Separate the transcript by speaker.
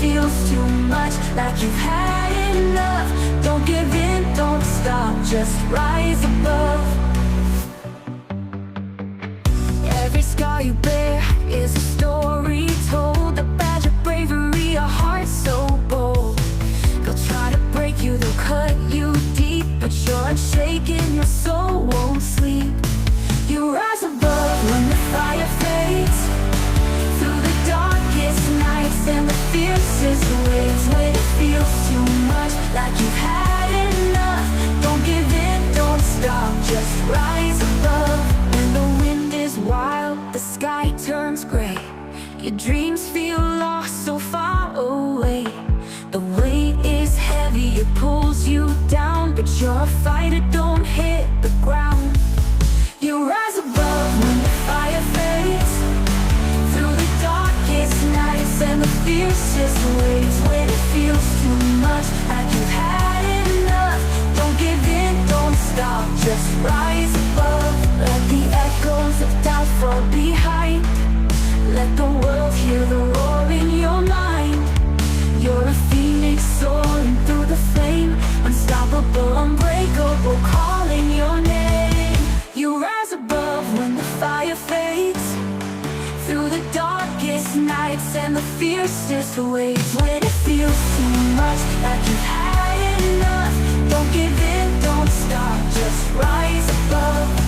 Speaker 1: feels too much, like you've had enough. Don't give in, don't stop, just rise above. Every scar you bear is a story told, a badge of bravery, a heart so bold. They'll try to break you, they'll cut you deep, but you're unshaken, your soul won't sleep. You rise above when the fire fades, through the darkest nights and the fiercest waves. When it feels too much, like you've had enough, don't give in, don't stop, just rise above. When the wind is wild, the sky turns gray, your dreams feel lost so far away. The weight is heavy, it pulls you down, but you're a fighter, don't hit the ground. You rise above when the fire fades, through the darkest nights and the fiercest waves. When it feels too much, like you've had enough, don't give in, don't stop, just rise above. Let the echoes of doubt fall behind, let the world hear the roar in your mind. You're a phoenix soaring through the flame, unstoppable, unbreakable, calling your name. You rise above when the fire fades, through the darkest nights and the fiercest waves. When it feels too much, like you've had enough, don't give in, don't stop, just rise above.